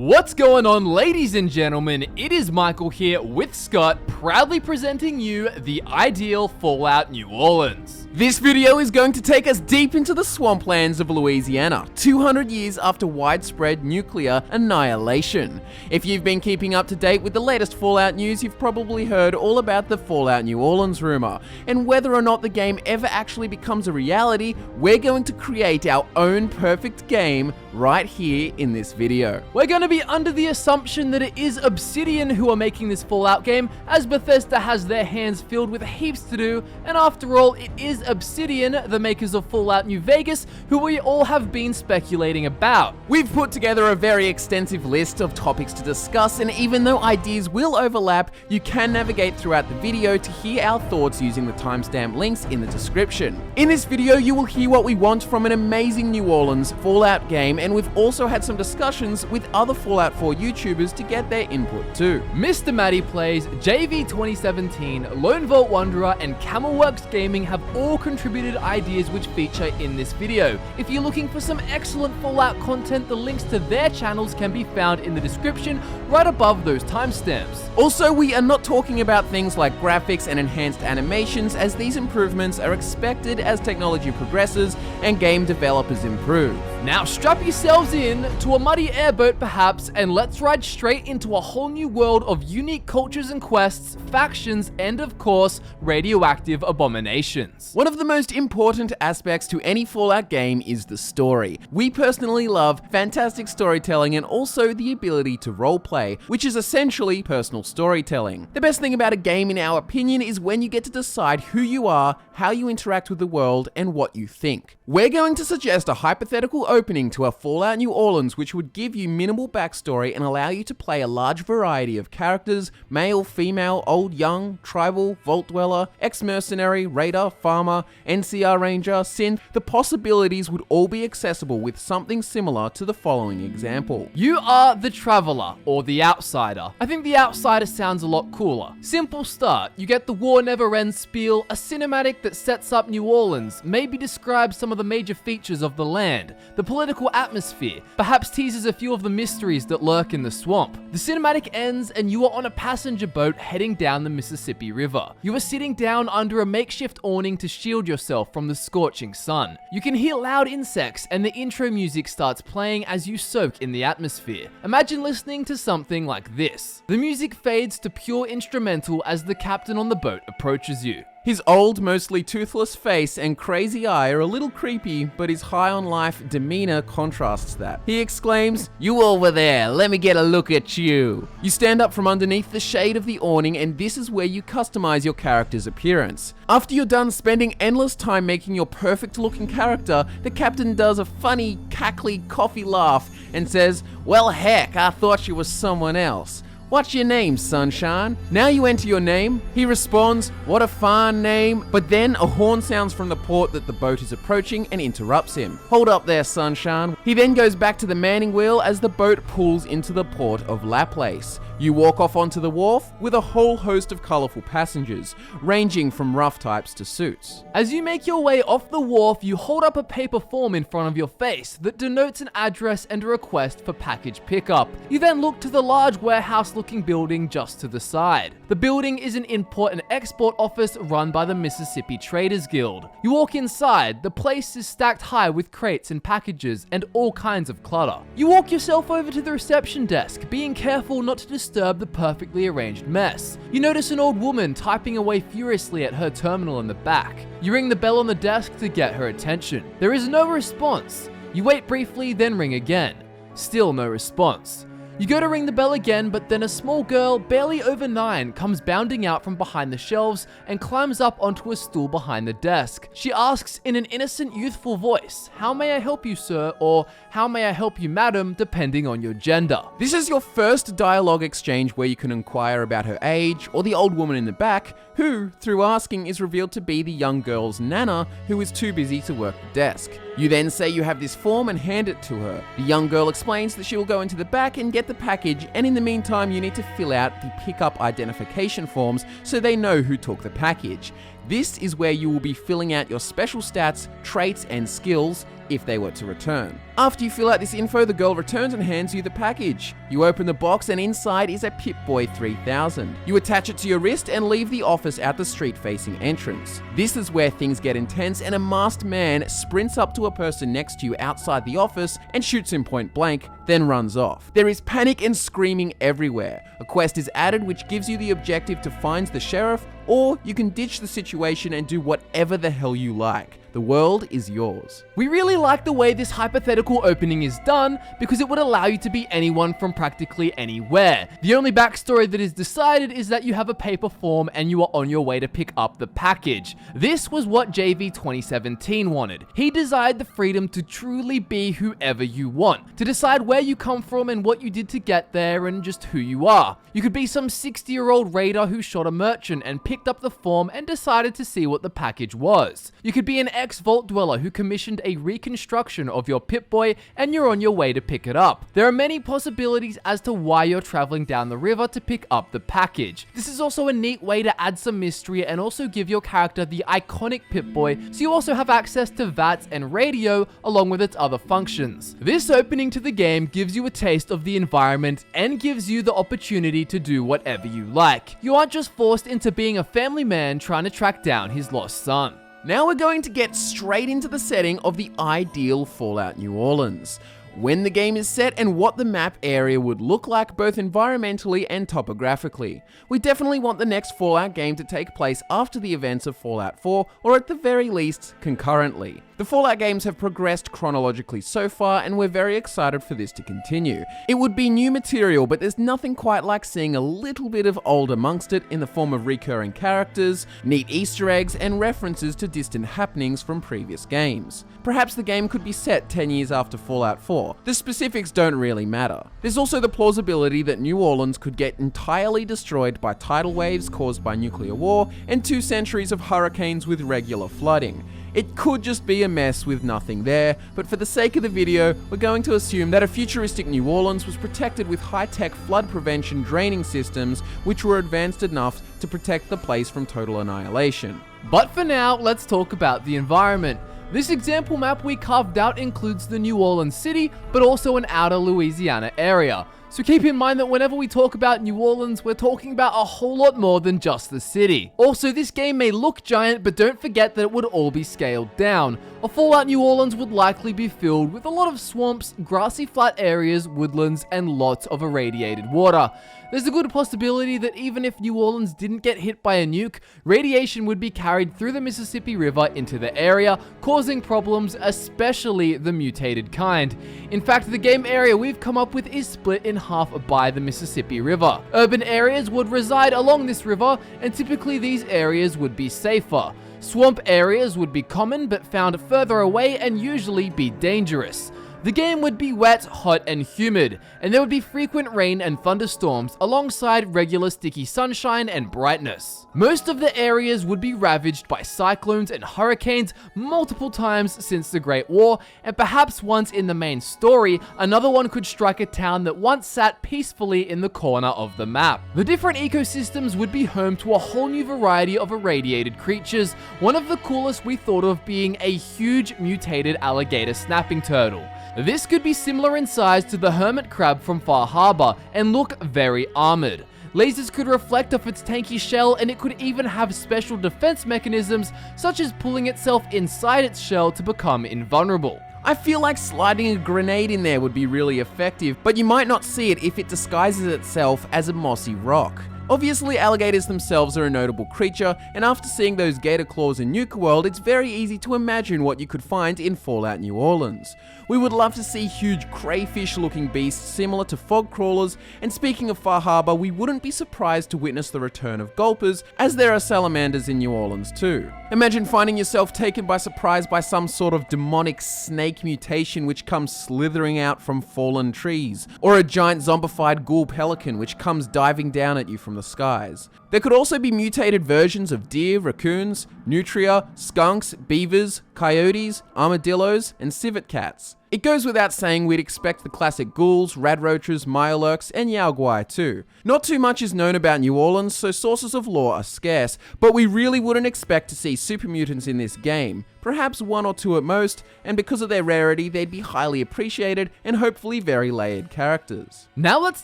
What's going on, ladies and gentlemen? It is Michael here with Scott, proudly presenting you the ideal Fallout New Orleans. This video is going to take us deep into the swamplands of Louisiana, 200 years after widespread nuclear annihilation. If you've been keeping up to date with the latest Fallout news, you've probably heard all about the Fallout New Orleans rumor. And whether or not the game ever actually becomes a reality, we're going to create our own perfect game right here in this video. We're going to be under the assumption that it is Obsidian who are making this Fallout game, as Bethesda has their hands filled with heaps to do, and after all, it is Obsidian, the makers of Fallout New Vegas, who we all have been speculating about. We've put together a very extensive list of topics to discuss, and even though ideas will overlap, you can navigate throughout the video to hear our thoughts using the timestamp links in the description. In this video, you will hear what we want from an amazing New Orleans Fallout game, and we've also had some discussions with other Fallout 4 YouTubers to get their input too. Mr. Matty Plays, JV 2017, Lone Vault Wanderer, and Camelworks Gaming have all contributed ideas which feature in this video. If you're looking for some excellent Fallout content, the links to their channels can be found in the description right above those timestamps. Also, we are not talking about things like graphics and enhanced animations, as these improvements are expected as technology progresses and game developers improve. Now strap yourselves in to a muddy airboat perhaps, and let's ride straight into a whole new world of unique cultures and quests, factions, and of course, radioactive abominations. One of the most important aspects to any Fallout game is the story. We personally love fantastic storytelling and also the ability to roleplay, which is essentially personal storytelling. The best thing about a game, in our opinion, is when you get to decide who you are, how you interact with the world, and what you think. We're going to suggest a hypothetical opening to a Fallout New Orleans which would give you minimal backstory and allow you to play a large variety of characters: male, female, old, young, tribal, vault dweller, ex-mercenary, raider, farmer, NCR ranger, synth. The possibilities would all be accessible with something similar to the following example. You are the Traveler, or the Outsider. I think the Outsider sounds a lot cooler. Simple start, you get the war never ends spiel, a cinematic that sets up New Orleans, maybe describes some of the major features of the land, the political atmosphere, perhaps teases a few of the mysteries that lurk in the swamp. The cinematic ends and you are on a passenger boat heading down the Mississippi River. You are sitting down under a makeshift awning to shield yourself from the scorching sun. You can hear loud insects and the intro music starts playing as you soak in the atmosphere. Imagine listening to something like this. The music fades to pure instrumental as the captain on the boat approaches you. His old, mostly toothless face and crazy eye are a little creepy, but his high-on-life demeanor contrasts that. He exclaims, "You over there, let me get a look at you." You stand up from underneath the shade of the awning, and this is where you customize your character's appearance. After you're done spending endless time making your perfect-looking character, the captain does a funny, cackly coffee laugh and says, "Well, heck, I thought you was someone else. What's your name, sunshine?" Now you enter your name. He responds, "What a fine name." But then a horn sounds from the port that the boat is approaching and interrupts him. "Hold up there, sunshine." He then goes back to the manning wheel as the boat pulls into the port of Laplace. You walk off onto the wharf with a whole host of colorful passengers, ranging from rough types to suits. As you make your way off the wharf, you hold up a paper form in front of your face that denotes an address and a request for package pickup. You then look to the large warehouse-looking building just to the side. The building is an import and export office run by the Mississippi Traders Guild. You walk inside. The place is stacked high with crates and packages and all kinds of clutter. You walk yourself over to the reception desk, being careful not to disturb the perfectly arranged mess. You notice an old woman typing away furiously at her terminal in the back. You ring the bell on the desk to get her attention. There is no response. You wait briefly, then ring again. Still no response. You go to ring the bell again, but then a small girl, barely over 9, comes bounding out from behind the shelves and climbs up onto a stool behind the desk. She asks in an innocent, youthful voice, "How may I help you, sir?" or "How may I help you, madam?" depending on your gender. This is your first dialogue exchange where you can inquire about her age, or the old woman in the back, who, through asking, is revealed to be the young girl's nana, who is too busy to work the desk. You then say you have this form and hand it to her. The young girl explains that she will go into the back and get the package, and in the meantime you need to fill out the pickup identification forms so they know who took the package. This is where you will be filling out your special stats, traits, and skills, if they were to return. After you fill out this info, the girl returns and hands you the package. You open the box and inside is a Pip-Boy 3000. You attach it to your wrist and leave the office out the street-facing entrance. This is where things get intense and a masked man sprints up to a person next to you outside the office and shoots him point blank, then runs off. There is panic and screaming everywhere. A quest is added which gives you the objective to find the sheriff, or you can ditch the situation and do whatever the hell you like. The world is yours. We really like the way this hypothetical opening is done because it would allow you to be anyone from practically anywhere. The only backstory that is decided is that you have a paper form and you are on your way to pick up the package. This was what JV 2017 wanted. He desired the freedom to truly be whoever you want, to decide where you come from and what you did to get there and just who you are. You could be some 60-year-old raider who shot a merchant and picked up the form and decided to see what the package was. You could be an ex-vault dweller who commissioned a reconstruction of your Pip-Boy and you're on your way to pick it up. There are many possibilities as to why you're traveling down the river to pick up the package. This is also a neat way to add some mystery and also give your character the iconic Pip-Boy, so you also have access to VATS and radio along with its other functions. This opening to the game gives you a taste of the environment and gives you the opportunity to do whatever you like. You aren't just forced into being a family man trying to track down his lost son. Now we're going to get straight into the setting of the ideal Fallout New Orleans, when the game is set and what the map area would look like both environmentally and topographically. We definitely want the next Fallout game to take place after the events of Fallout 4, or at the very least, concurrently. The Fallout games have progressed chronologically so far, and we're very excited for this to continue. It would be new material, but there's nothing quite like seeing a little bit of old amongst it in the form of recurring characters, neat Easter eggs, and references to distant happenings from previous games. Perhaps the game could be set 10 years after Fallout 4. The specifics don't really matter. There's also the plausibility that New Orleans could get entirely destroyed by tidal waves caused by nuclear war and 2 centuries of hurricanes with regular flooding. It could just be a mess with nothing there, but for the sake of the video, we're going to assume that a futuristic New Orleans was protected with high-tech flood prevention draining systems which were advanced enough to protect the place from total annihilation. But for now, let's talk about the environment. This example map we carved out includes the New Orleans city, but also an outer Louisiana area. So keep in mind that whenever we talk about New Orleans, we're talking about a whole lot more than just the city. Also, this game may look giant, but don't forget that it would all be scaled down. A Fallout New Orleans would likely be filled with a lot of swamps, grassy flat areas, woodlands, and lots of irradiated water. There's a good possibility that even if New Orleans didn't get hit by a nuke, radiation would be carried through the Mississippi River into the area, causing problems, especially the mutated kind. In fact, the game area we've come up with is split in half by the Mississippi River. Urban areas would reside along this river, and typically these areas would be safer. Swamp areas would be common but found further away and usually be dangerous. The game would be wet, hot, and humid, and there would be frequent rain and thunderstorms alongside regular sticky sunshine and brightness. Most of the areas would be ravaged by cyclones and hurricanes multiple times since the Great War, and perhaps once in the main story, another one could strike a town that once sat peacefully in the corner of the map. The different ecosystems would be home to a whole new variety of irradiated creatures, one of the coolest we thought of being a huge mutated alligator snapping turtle. This could be similar in size to the hermit crab from Far Harbor and look very armored. Lasers could reflect off its tanky shell, and it could even have special defense mechanisms such as pulling itself inside its shell to become invulnerable. I feel like sliding a grenade in there would be really effective, but you might not see it if it disguises itself as a mossy rock. Obviously, alligators themselves are a notable creature, and after seeing those gator claws in Nuka World, it's very easy to imagine what you could find in Fallout New Orleans. We would love to see huge crayfish-looking beasts similar to fog crawlers, and speaking of Far Harbor, we wouldn't be surprised to witness the return of gulpers, as there are salamanders in New Orleans too. Imagine finding yourself taken by surprise by some sort of demonic snake mutation which comes slithering out from fallen trees, or a giant zombified ghoul pelican which comes diving down at you from the skies. There could also be mutated versions of deer, raccoons, nutria, skunks, beavers, coyotes, armadillos, and civet cats. It goes without saying we'd expect the classic ghouls, radroaches, mirelurks, and yaoguai too. Not too much is known about New Orleans, so sources of lore are scarce, but we really wouldn't expect to see super mutants in this game. Perhaps one or two at most, and because of their rarity, they'd be highly appreciated and hopefully very layered characters. Now let's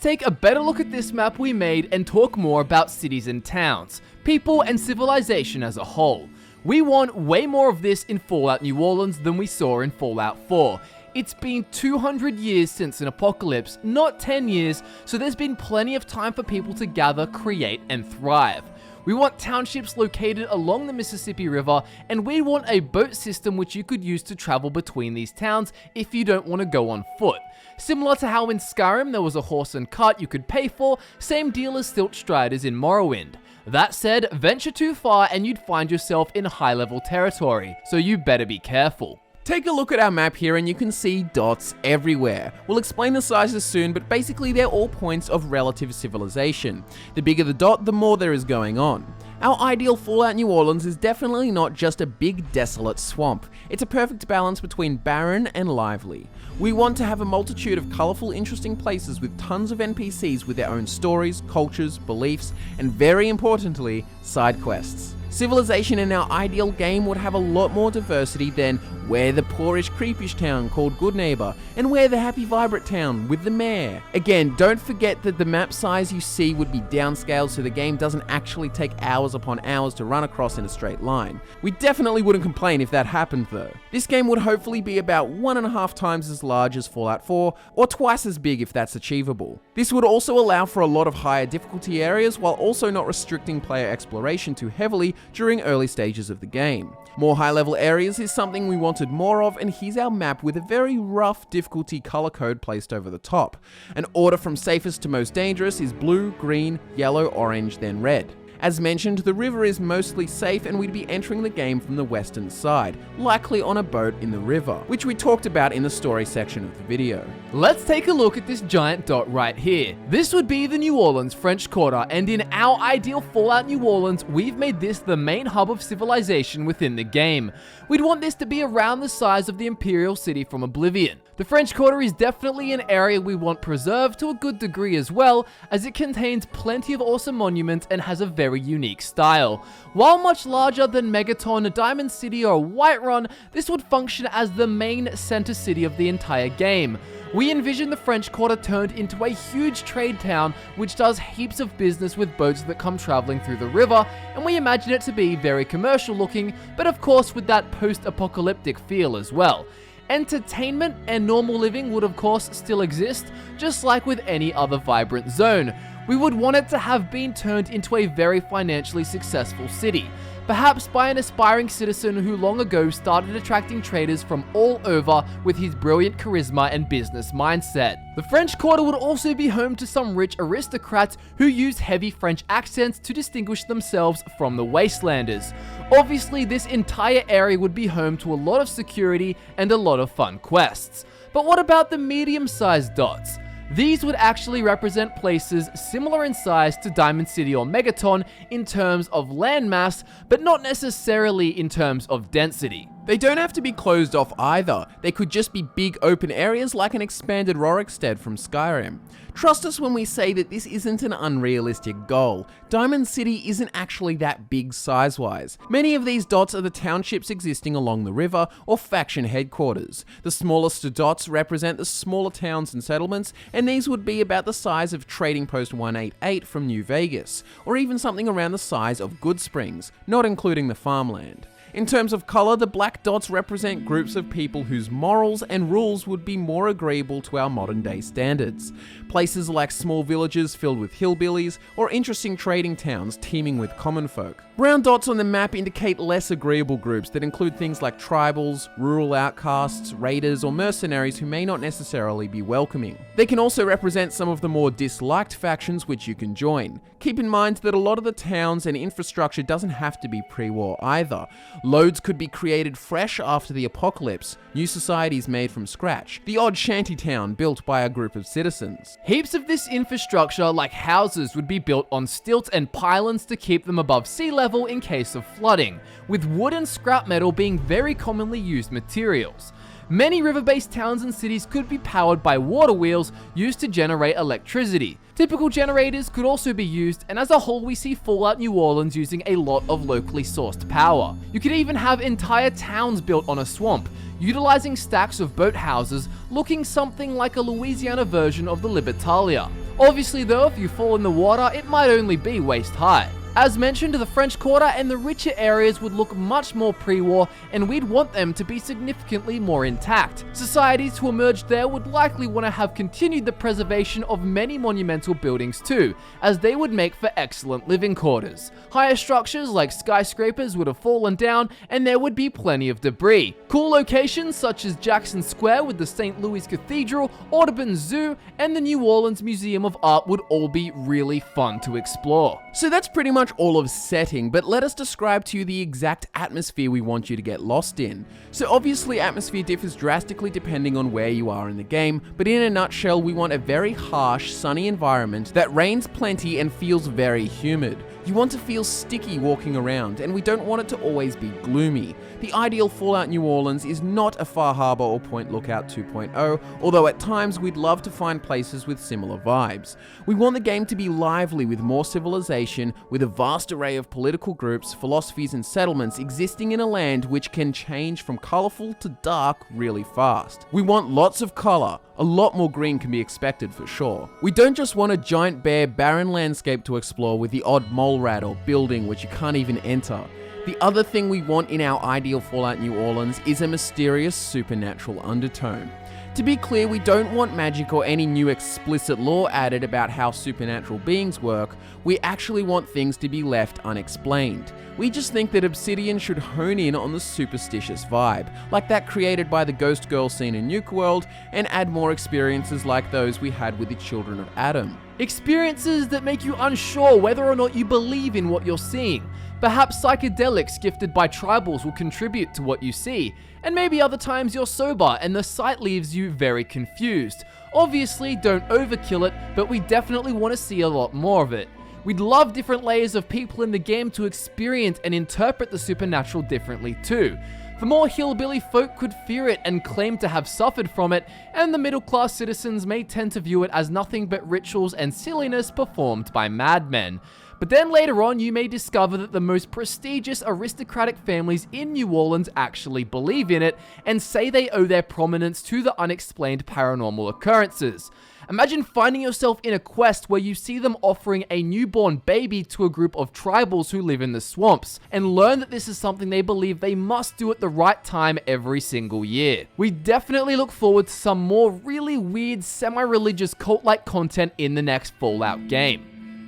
take a better look at this map we made and talk more about cities and towns, people and civilization as a whole. We want way more of this in Fallout New Orleans than we saw in Fallout 4. It's been 200 years since an apocalypse, not 10 years, so there's been plenty of time for people to gather, create, and thrive. We want townships located along the Mississippi River, and we want a boat system which you could use to travel between these towns if you don't want to go on foot. Similar to how in Skyrim there was a horse and cart you could pay for, same deal as Stilt Striders in Morrowind. That said, venture too far and you'd find yourself in high-level territory, so you better be careful. Take a look at our map here and you can see dots everywhere. We'll explain the sizes soon, but basically they're all points of relative civilization. The bigger the dot, the more there is going on. Our ideal Fallout New Orleans is definitely not just a big desolate swamp. It's a perfect balance between barren and lively. We want to have a multitude of colourful, interesting places with tons of NPCs with their own stories, cultures, beliefs, and very importantly, side quests. Civilization in our ideal game would have a lot more diversity than we're the poorish, creepish town called Good Neighbor, and we're the happy, vibrant town with the mayor. Again, don't forget that the map size you see would be downscaled so the game doesn't actually take hours upon hours to run across in a straight line. We definitely wouldn't complain if that happened though. This game would hopefully be about 1.5 times as large as Fallout 4, or twice as big if that's achievable. This would also allow for a lot of higher difficulty areas while also not restricting player exploration too heavily during early stages of the game. More high-level areas is something we wanted more of, and here's our map with a very rough difficulty color code placed over the top. An order from safest to most dangerous is blue, green, yellow, orange, then red. As mentioned, the river is mostly safe and we'd be entering the game from the western side, likely on a boat in the river, which we talked about in the story section of the video. Let's take a look at this giant dot right here. This would be the New Orleans French Quarter, and in our ideal Fallout New Orleans, we've made this the main hub of civilization within the game. We'd want this to be around the size of the Imperial City from Oblivion. The French Quarter is definitely an area we want preserved to a good degree as well, as it contains plenty of awesome monuments and has a very unique style. While much larger than Megaton, Diamond City, or Whiterun, this would function as the main center city of the entire game. We envision the French Quarter turned into a huge trade town which does heaps of business with boats that come traveling through the river, and we imagine it to be very commercial looking, but of course with that post-apocalyptic feel as well. Entertainment and normal living would of course still exist, just like with any other vibrant zone. We would want it to have been turned into a very financially successful city, perhaps by an aspiring citizen who long ago started attracting traders from all over with his brilliant charisma and business mindset. The French Quarter would also be home to some rich aristocrats who use heavy French accents to distinguish themselves from the wastelanders. Obviously, this entire area would be home to a lot of security and a lot of fun quests. But what about the medium-sized dots? These would actually represent places similar in size to Diamond City or Megaton in terms of landmass, but not necessarily in terms of density. They don't have to be closed off either. They could just be big open areas like an expanded Rorikstead from Skyrim. Trust us when we say that this isn't an unrealistic goal. Diamond City isn't actually that big size-wise. Many of these dots are the townships existing along the river or faction headquarters. The smallest dots represent the smaller towns and settlements, and these would be about the size of Trading Post 188 from New Vegas, or even something around the size of Good Springs, not including the farmland. In terms of colour, the black dots represent groups of people whose morals and rules would be more agreeable to our modern day standards. Places like small villages filled with hillbillies, or interesting trading towns teeming with common folk. Brown dots on the map indicate less agreeable groups that include things like tribals, rural outcasts, raiders, or mercenaries who may not necessarily be welcoming. They can also represent some of the more disliked factions which you can join. Keep in mind that a lot of the towns and infrastructure doesn't have to be pre-war either. Loads could be created fresh after the apocalypse, new societies made from scratch, the odd shanty town built by a group of citizens. Heaps of this infrastructure, like houses, would be built on stilts and pylons to keep them above sea level in case of flooding, with wood and scrap metal being very commonly used materials. Many river-based towns and cities could be powered by water wheels used to generate electricity. Typical generators could also be used, and as a whole we see Fallout New Orleans using a lot of locally sourced power. You could even have entire towns built on a swamp, utilizing stacks of boathouses looking something like a Louisiana version of the Libertalia. Obviously though, if you fall in the water, it might only be waist high. As mentioned, the French Quarter and the richer areas would look much more pre-war, and we'd want them to be significantly more intact. Societies who emerged there would likely want to have continued the preservation of many monumental buildings too, as they would make for excellent living quarters. Higher structures like skyscrapers would have fallen down, and there would be plenty of debris. Cool locations such as Jackson Square with the St. Louis Cathedral, Audubon Zoo, and the New Orleans Museum of Art would all be really fun to explore. So that's pretty much all of setting, but let us describe to you the exact atmosphere we want you to get lost in. So obviously atmosphere differs drastically depending on where you are in the game, but in a nutshell we want a very harsh, sunny environment that rains plenty and feels very humid. You want to feel sticky walking around, and we don't want it to always be gloomy. The ideal Fallout New Orleans is not a Far Harbor or Point Lookout 2.0, although at times we'd love to find places with similar vibes. We want the game to be lively with more civilization, with a vast array of political groups, philosophies and settlements existing in a land which can change from colorful to dark really fast. We want lots of color. A lot more green can be expected for sure. We don't just want a giant bare barren landscape to explore with the odd mole rat or building which you can't even enter. The other thing we want in our ideal Fallout New Orleans is a mysterious supernatural undertone. To be clear, we don't want magic or any new explicit lore added about how supernatural beings work. We actually want things to be left unexplained. We just think that Obsidian should hone in on the superstitious vibe, like that created by the Ghost Girl scene in Nuke World, and add more experiences like those we had with the Children of Adam. Experiences that make you unsure whether or not you believe in what you're seeing. Perhaps psychedelics gifted by tribals will contribute to what you see, and maybe other times you're sober and the sight leaves you very confused. Obviously, don't overkill it, but we definitely want to see a lot more of it. We'd love different layers of people in the game to experience and interpret the supernatural differently too. The more hillbilly folk could fear it and claim to have suffered from it, and the middle-class citizens may tend to view it as nothing but rituals and silliness performed by madmen. But then later on, you may discover that the most prestigious aristocratic families in New Orleans actually believe in it and say they owe their prominence to the unexplained paranormal occurrences. Imagine finding yourself in a quest where you see them offering a newborn baby to a group of tribals who live in the swamps, and learn that this is something they believe they must do at the right time every single year. We definitely look forward to some more really weird, semi-religious cult-like content in the next Fallout game.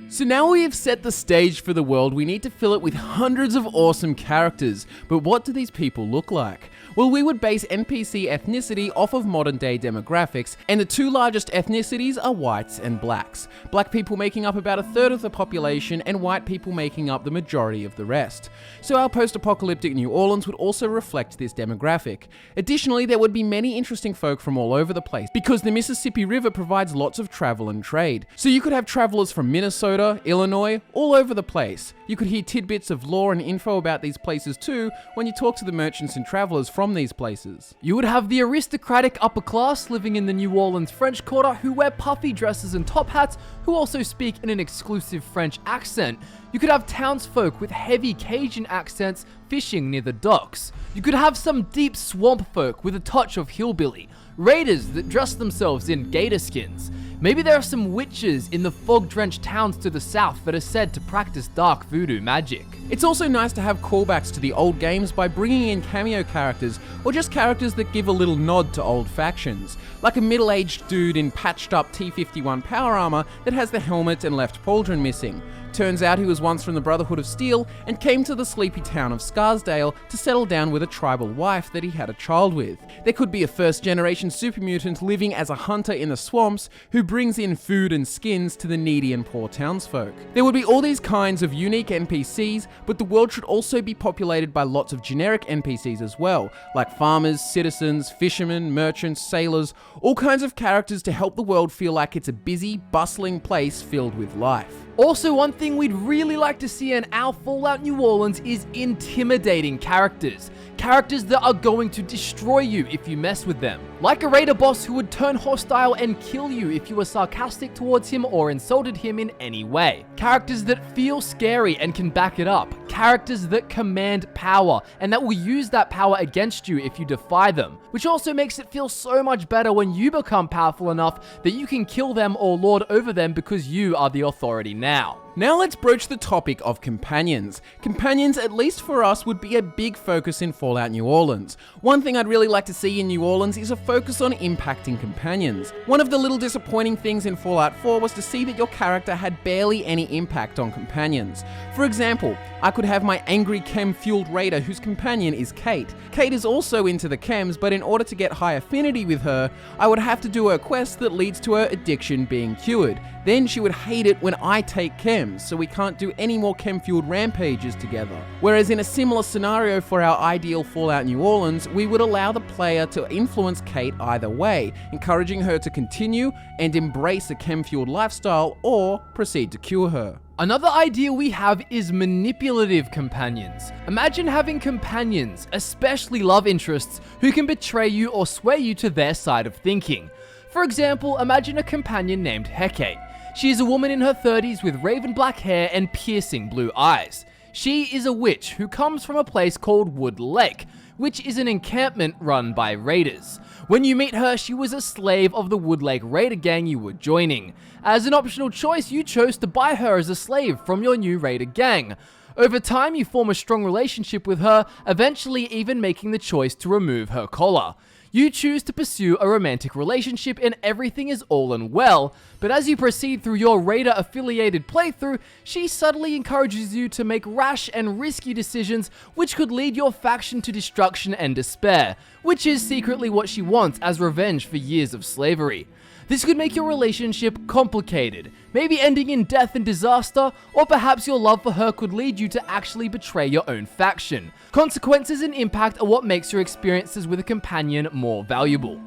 So now we have set the stage for the world, we need to fill it with hundreds of awesome characters. But what do these people look like? Well, we would base NPC ethnicity off of modern day demographics, and the two largest ethnicities are whites and blacks. Black people making up about a third of the population, and white people making up the majority of the rest. So our post-apocalyptic New Orleans would also reflect this demographic. Additionally, there would be many interesting folk from all over the place, because the Mississippi River provides lots of travel and trade. So you could have travelers from Minnesota, Illinois, all over the place. You could hear tidbits of lore and info about these places too when you talk to the merchants and travelers from these places. You would have the aristocratic upper class living in the New Orleans French Quarter who wear puffy dresses and top hats, who also speak in an exclusive French accent. You could have townsfolk with heavy Cajun accents fishing near the docks. You could have some deep swamp folk with a touch of hillbilly. Raiders that dress themselves in gator skins. Maybe there are some witches in the fog-drenched towns to the south that are said to practice dark voodoo magic. It's also nice to have callbacks to the old games by bringing in cameo characters, or just characters that give a little nod to old factions, like a middle-aged dude in patched up T-51 power armor that has the helmet and left pauldron missing. Turns out he was once from the Brotherhood of Steel and came to the sleepy town of Scarsdale to settle down with a tribal wife that he had a child with. There could be a first-generation super mutant living as a hunter in the swamps who brings in food and skins to the needy and poor townsfolk. There would be all these kinds of unique NPCs, but the world should also be populated by lots of generic NPCs as well, like farmers, citizens, fishermen, merchants, sailors, all kinds of characters to help the world feel like it's a busy, bustling place filled with life. Also, one thing we'd really like to see in our Fallout New Orleans is intimidating characters. Characters that are going to destroy you if you mess with them. Like a raider boss who would turn hostile and kill you if you were sarcastic towards him or insulted him in any way. Characters that feel scary and can back it up. Characters that command power and that will use that power against you if you defy them. Which also makes it feel so much better when you become powerful enough that you can kill them or lord over them because you are the authority now. Now let's broach the topic of companions. Companions, at least for us, would be a big focus in Fallout New Orleans. One thing I'd really like to see in New Orleans is a focus on impacting companions. One of the little disappointing things in Fallout 4 was to see that your character had barely any impact on companions. For example, I could have my angry chem-fueled raider whose companion is Kate. Kate is also into the chems, but in order to get high affinity with her, I would have to do a quest that leads to her addiction being cured. Then she would hate it when I take chems, so we can't do any more chem-fueled rampages together. Whereas in a similar scenario for our ideal Fallout New Orleans, we would allow the player to influence Kate either way, encouraging her to continue and embrace a chem-fueled lifestyle or proceed to cure her. Another idea we have is manipulative companions. Imagine having companions, especially love interests, who can betray you or sway you to their side of thinking. For example, imagine a companion named Hecate. She is a woman in her 30s with raven black hair and piercing blue eyes. She is a witch who comes from a place called Wood Lake, which is an encampment run by raiders. When you meet her, she was a slave of the Wood Lake raider gang you were joining. As an optional choice, you chose to buy her as a slave from your new raider gang. Over time, you form a strong relationship with her, eventually even making the choice to remove her collar. You choose to pursue a romantic relationship and everything is all and well, but as you proceed through your raider-affiliated playthrough, she subtly encourages you to make rash and risky decisions which could lead your faction to destruction and despair, which is secretly what she wants as revenge for years of slavery. This could make your relationship complicated, maybe ending in death and disaster, or perhaps your love for her could lead you to actually betray your own faction. Consequences and impact are what makes your experiences with a companion more valuable.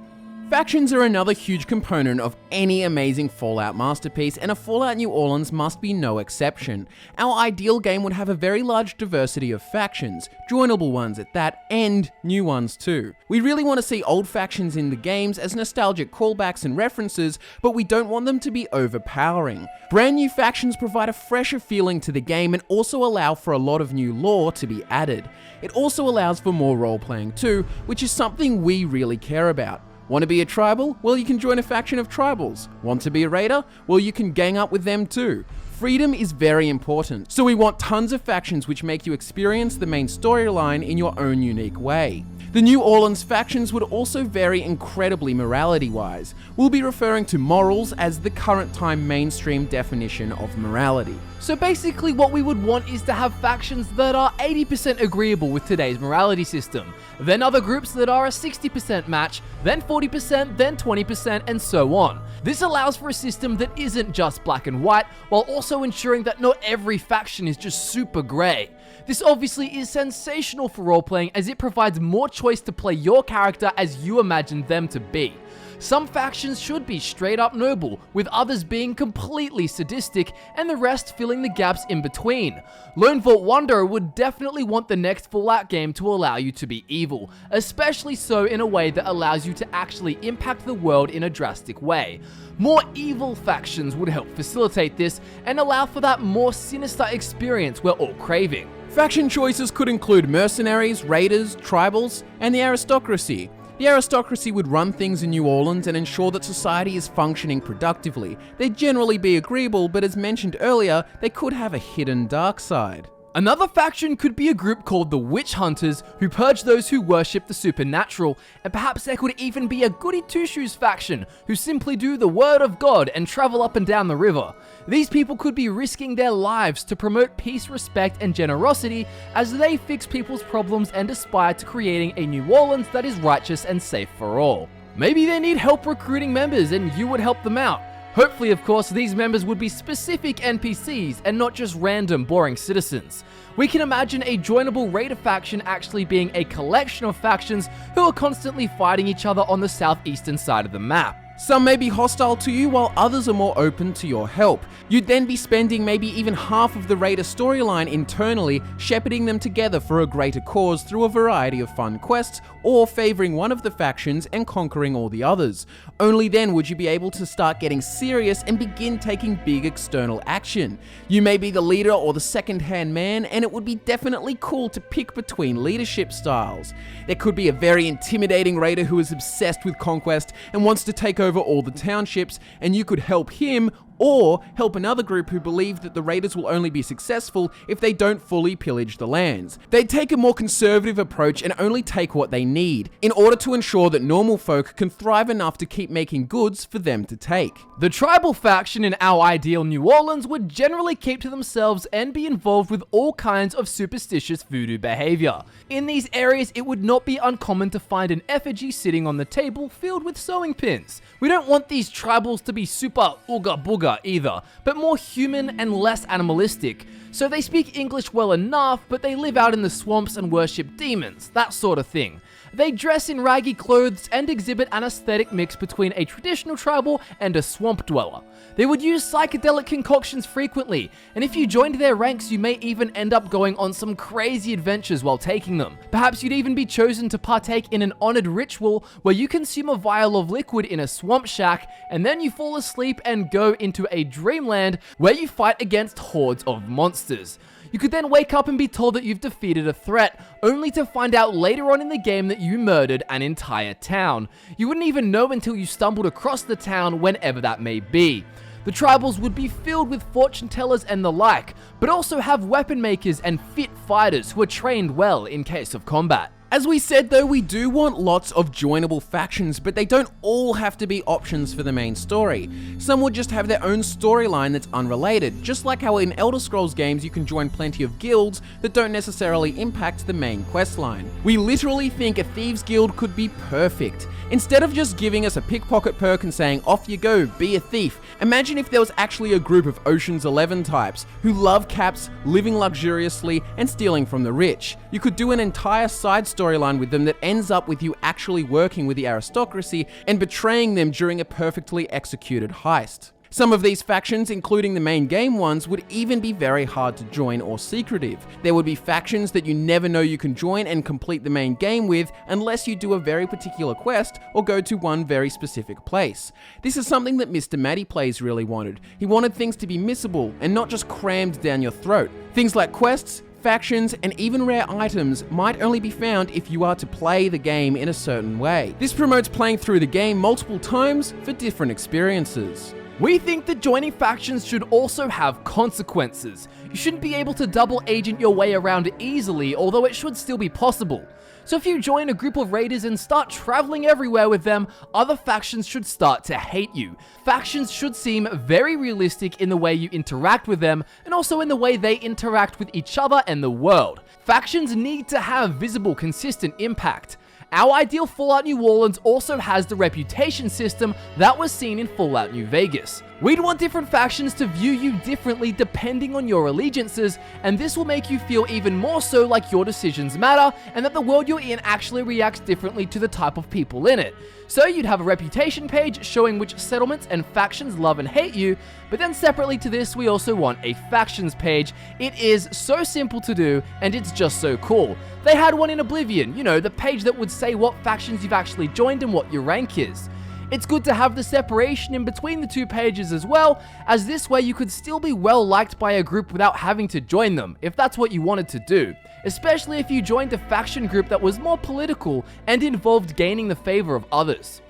Factions are another huge component of any amazing Fallout masterpiece, and a Fallout New Orleans must be no exception. Our ideal game would have a very large diversity of factions, joinable ones at that, and new ones too. We really want to see old factions in the games as nostalgic callbacks and references, but we don't want them to be overpowering. Brand new factions provide a fresher feeling to the game and also allow for a lot of new lore to be added. It also allows for more role-playing too, which is something we really care about. Want to be a tribal? Well, you can join a faction of tribals. Want to be a raider? Well, you can gang up with them too. Freedom is very important, so we want tons of factions which make you experience the main storyline in your own unique way. The New Orleans factions would also vary incredibly morality-wise. We'll be referring to morals as the current time mainstream definition of morality. So basically what we would want is to have factions that are 80% agreeable with today's morality system, then other groups that are a 60% match, then 40%, then 20%, and so on. This allows for a system that isn't just black and white, while also ensuring that not every faction is just super grey. This obviously is sensational for roleplaying as it provides more choice to play your character as you imagine them to be. Some factions should be straight up noble, with others being completely sadistic, and the rest filling the gaps in between. Lone Vault Wanderer would definitely want the next Fallout game to allow you to be evil, especially so in a way that allows you to actually impact the world in a drastic way. More evil factions would help facilitate this and allow for that more sinister experience we're all craving. Faction choices could include mercenaries, raiders, tribals, and the aristocracy. The aristocracy would run things in New Orleans and ensure that society is functioning productively. They'd generally be agreeable, but as mentioned earlier, they could have a hidden dark side. Another faction could be a group called the Witch Hunters, who purge those who worship the supernatural, and perhaps there could even be a Goody Two-Shoes faction, who simply do the word of God and travel up and down the river. These people could be risking their lives to promote peace, respect, and generosity as they fix people's problems and aspire to creating a New Orleans that is righteous and safe for all. Maybe they need help recruiting members and you would help them out. Hopefully, of course, these members would be specific NPCs and not just random, boring citizens. We can imagine a joinable raider faction actually being a collection of factions who are constantly fighting each other on the southeastern side of the map. Some may be hostile to you, while others are more open to your help. You'd then be spending maybe even half of the Raider storyline internally, shepherding them together for a greater cause through a variety of fun quests, or favoring one of the factions and conquering all the others. Only then would you be able to start getting serious and begin taking big external action. You may be the leader or the second-hand man, and it would be definitely cool to pick between leadership styles. There could be a very intimidating Raider who is obsessed with conquest and wants to take over all the townships, and you could help him, or help another group who believe that the Raiders will only be successful if they don't fully pillage the lands. They'd take a more conservative approach and only take what they need, in order to ensure that normal folk can thrive enough to keep making goods for them to take. The tribal faction in our ideal New Orleans would generally keep to themselves and be involved with all kinds of superstitious voodoo behavior. In these areas, it would not be uncommon to find an effigy sitting on the table filled with sewing pins. We don't want these tribals to be super ooga booga either, but more human and less animalistic. So they speak English well enough, but they live out in the swamps and worship demons, that sort of thing. They dress in raggy clothes and exhibit an aesthetic mix between a traditional tribal and a swamp dweller. They would use psychedelic concoctions frequently, and if you joined their ranks, you may even end up going on some crazy adventures while taking them. Perhaps you'd even be chosen to partake in an honored ritual where you consume a vial of liquid in a swamp shack, and then you fall asleep and go into a dreamland where you fight against hordes of monsters. You could then wake up and be told that you've defeated a threat, only to find out later on in the game that you murdered an entire town. You wouldn't even know until you stumbled across the town, whenever that may be. The tribals would be filled with fortune tellers and the like, but also have weapon makers and fit fighters who are trained well in case of combat. As we said though, we do want lots of joinable factions, but they don't all have to be options for the main story. Some would just have their own storyline that's unrelated, just like how in Elder Scrolls games you can join plenty of guilds that don't necessarily impact the main questline. We literally think a Thieves Guild could be perfect. Instead of just giving us a pickpocket perk and saying, off you go, be a thief, imagine if there was actually a group of Ocean's 11 types who love caps, living luxuriously, and stealing from the rich. You could do an entire side storyline with them that ends up with you actually working with the aristocracy and betraying them during a perfectly executed heist. Some of these factions, including the main game ones, would even be very hard to join or secretive. There would be factions that you never know you can join and complete the main game with unless you do a very particular quest or go to one very specific place. This is something that Mr. Matty Plays really wanted. He wanted things to be missable and not just crammed down your throat. Things like quests, factions, and even rare items might only be found if you are to play the game in a certain way. This promotes playing through the game multiple times for different experiences. We think that joining factions should also have consequences. You shouldn't be able to double agent your way around easily, although it should still be possible. So if you join a group of raiders and start traveling everywhere with them, other factions should start to hate you. Factions should seem very realistic in the way you interact with them, and also in the way they interact with each other and the world. Factions need to have visible, consistent impact. Our ideal Fallout New Orleans also has the reputation system that was seen in Fallout New Vegas. We'd want different factions to view you differently depending on your allegiances, and this will make you feel even more so like your decisions matter and that the world you're in actually reacts differently to the type of people in it. So you'd have a reputation page showing which settlements and factions love and hate you, but then separately to this we also want a factions page. It is so simple to do and it's just so cool. They had one in Oblivion, you know, the page that would say what factions you've actually joined and what your rank is. It's good to have the separation in between the two pages as well, as this way you could still be well liked by a group without having to join them, if that's what you wanted to do. Especially if you joined a faction group that was more political and involved gaining the favor of others.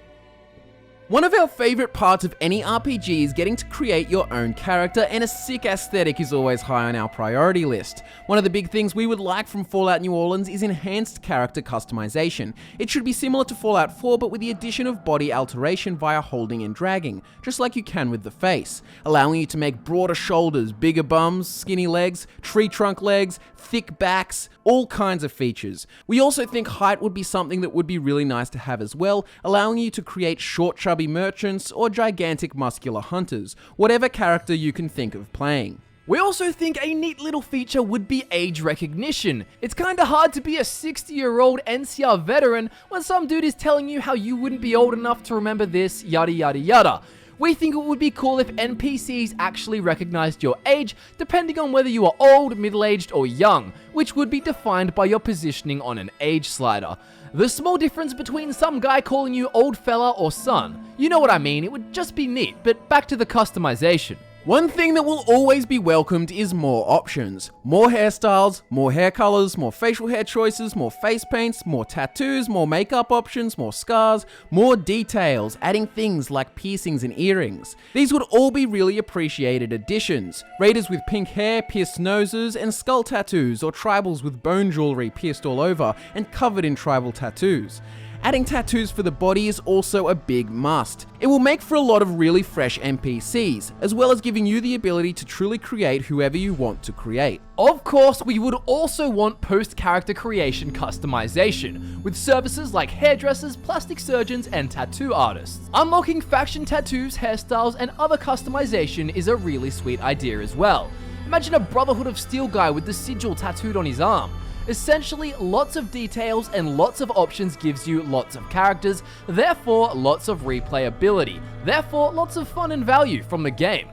One of our favorite parts of any RPG is getting to create your own character, and a sick aesthetic is always high on our priority list. One of the big things we would like from Fallout New Orleans is enhanced character customization. It should be similar to Fallout 4, but with the addition of body alteration via holding and dragging, just like you can with the face, allowing you to make broader shoulders, bigger bums, skinny legs, tree trunk legs, thick backs, all kinds of features. We also think height would be something that would be really nice to have as well, allowing you to create short, chubby merchants or gigantic muscular hunters, whatever character you can think of playing. We also think a neat little feature would be age recognition. It's kinda hard to be a 60-year-old NCR veteran when some dude is telling you how you wouldn't be old enough to remember this, yada yada yada. We think it would be cool if NPCs actually recognized your age, depending on whether you are old, middle-aged, or young, which would be defined by your positioning on an age slider. The small difference between some guy calling you old fella or son. You know what I mean, it would just be neat, but back to the customization. One thing that will always be welcomed is more options. More hairstyles, more hair colors, more facial hair choices, more face paints, more tattoos, more makeup options, more scars, more details, adding things like piercings and earrings. These would all be really appreciated additions. Raiders with pink hair, pierced noses, and skull tattoos, or tribals with bone jewelry pierced all over and covered in tribal tattoos. Adding tattoos for the body is also a big must. It will make for a lot of really fresh NPCs, as well as giving you the ability to truly create whoever you want to create. Of course, we would also want post-character creation customization, with services like hairdressers, plastic surgeons, and tattoo artists. Unlocking faction tattoos, hairstyles, and other customization is a really sweet idea as well. Imagine a Brotherhood of Steel guy with the sigil tattooed on his arm. Essentially, lots of details and lots of options gives you lots of characters, therefore lots of replayability, therefore lots of fun and value from the game.